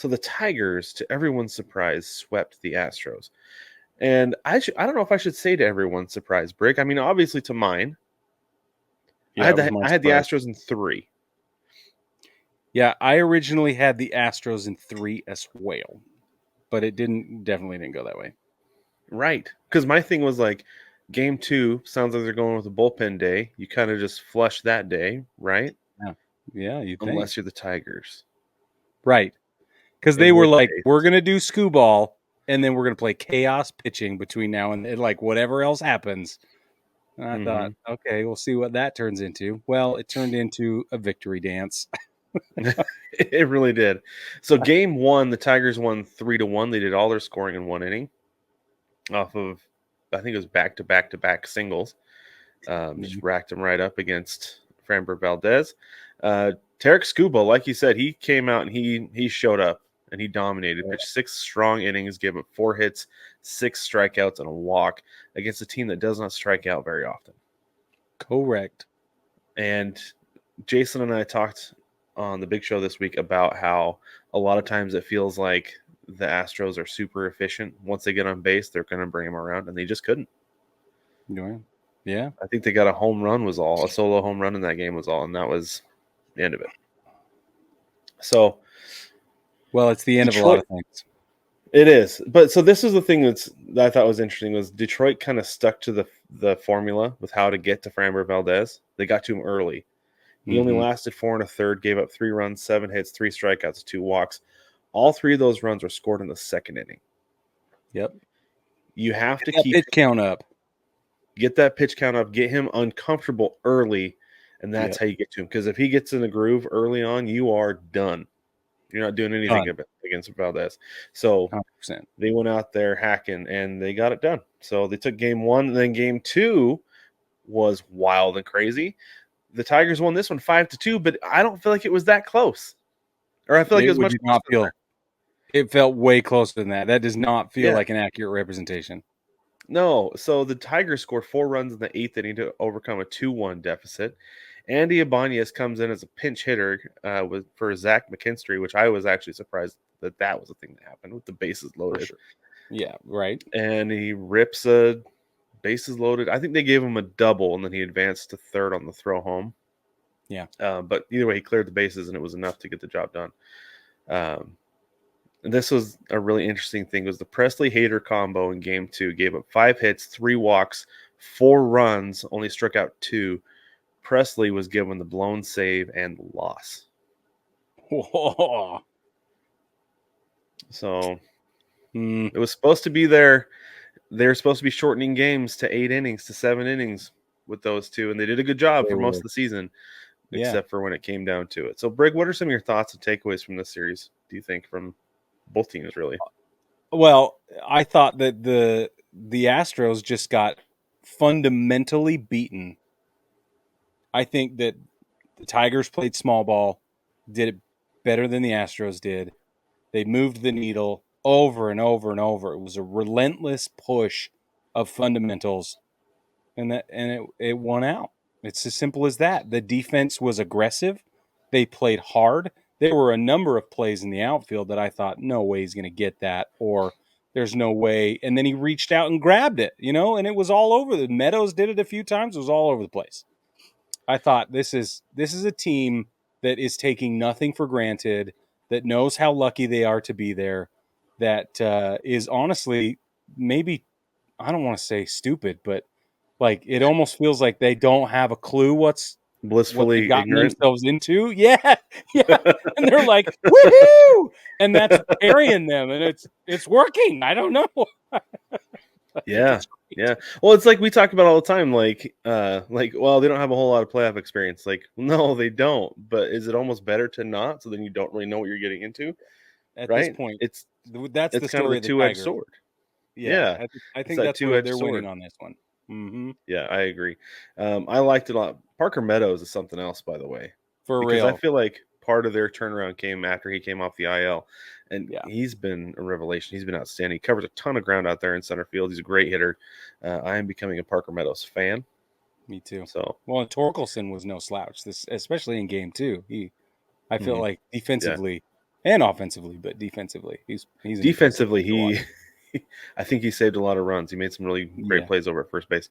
So the Tigers, to everyone's surprise, swept the Astros. And I don't know if I should say to everyone's surprise, Brig. I mean, obviously to mine. Yeah, it was my I had the surprise. Astros in 3. Yeah, I originally had the Astros in 3 as well, but it definitely didn't go that way. Right. Because my thing was like, game 2 sounds like they're going with a bullpen day. You kind of just flush that day, right? Yeah, you'd think. Unless you're the Tigers. Right. Because they In were which like, case, we're going to do skoo ball, and then we're going to play chaos pitching between now and then, like whatever else happens. And I thought, okay, we'll see what that turns into. Well, it turned into a victory dance. it really did. So game 1, the Tigers won 3-1. They did all their scoring in 1 inning off of, I think it was back-to-back singles. Just racked him right up against Framber Valdez. Tarek Skubal, like you said, he came out and he showed up and he dominated. Pitched 6 strong innings, gave up 4 hits, 6 strikeouts, and a walk against a team that does not strike out very often. Correct. And Jason and I talked on the big show this week about how a lot of times it feels like the Astros are super efficient. Once they get on base, they're going to bring them around, and they just couldn't. Yeah. I think they got a home run was all. A solo home run in that game was all, and that was the end of it. So, well, it's the end of a lot of things. It is. But so this is the thing that I thought was interesting was Detroit kind of stuck to the formula with how to get to Framber Valdez. They got to him early. He only lasted 4 1/3, gave up 3 runs, 7 hits, 3 strikeouts, 2 walks. All 3 of those runs were scored in the second inning. Yep. You have to keep keep pitch count up. Get that pitch count up, get him uncomfortable early, and that's how you get to him. Because if he gets in the groove early on, you are done. You're not doing anything against Valdez. So 100%. They went out there hacking, and they got it done. So they took game 1, and then game 2 was wild and crazy. The Tigers won this one 5-2, but I don't feel like it was that close. Or I feel like it was much closer than that. It felt way closer than that. That does not feel like an accurate representation. No. So the Tigers scored 4 runs in the 8th inning to overcome a 2-1 deficit. Andy Ibanez comes in as a pinch hitter for Zach McKinstry, which I was actually surprised that was a thing that happened with the bases loaded. Sure. Yeah, right. And he rips a bases loaded. I think they gave him a double, and then he advanced to third on the throw home. Yeah. But either way, he cleared the bases, and it was enough to get the job done. And this was a really interesting thing. It was the Presley-Hader combo in game 2. Gave up 5 hits, 3 walks, 4 runs, only struck out 2. Presley was given the blown save and loss. Whoa. So it was supposed to be there. They're supposed to be shortening games to 8 innings to 7 innings with those two, and they did a good job for most of the season, except for when it came down to it. So, Brig, what are some of your thoughts and takeaways from this series, do you think, from both teams, really? Well, I thought that the Astros just got fundamentally beaten. I think that the Tigers played small ball, did it better than the Astros did. They moved the needle over and over and over. It was a relentless push of fundamentals, and it won out. It's as simple as that. The defense was aggressive. They played hard. There were a number of plays in the outfield that I thought, no way he's going to get that, or there's no way. And then he reached out and grabbed it, and it was all over. The Meadows did it a few times. It was all over the place. I thought this is a team that is taking nothing for granted, that knows how lucky they are to be there, that is honestly maybe, I don't want to say stupid, but like it almost feels like they don't have a clue what Blissfully they've gotten ignorant. themselves into. Yeah. And they're like, woohoo! And that's carrying them, and it's working. I don't know. Yeah. Well, it's like we talk about all the time, well, they don't have a whole lot of playoff experience. Like, no, they don't. But is it almost better to not, so then you don't really know what you're getting into? At right? this point, it's the kind of story a of the two-edged Tiger. sword. Yeah. I think that's where they're winning on this one. Mm-hmm. Yeah, I agree. I liked it a lot. Parker Meadows is something else, by the way. Because I feel like part of their turnaround came after he came off the IL. And he's been a revelation. He's been outstanding. He covers a ton of ground out there in center field. He's a great hitter. I am becoming a Parker Meadows fan. Me too. So, well, Torkelson was no slouch, especially in game 2. I feel like defensively, and offensively, but defensively, he's a Defensively, to watch. I think he saved a lot of runs. He made some really great Yeah. plays over at first base.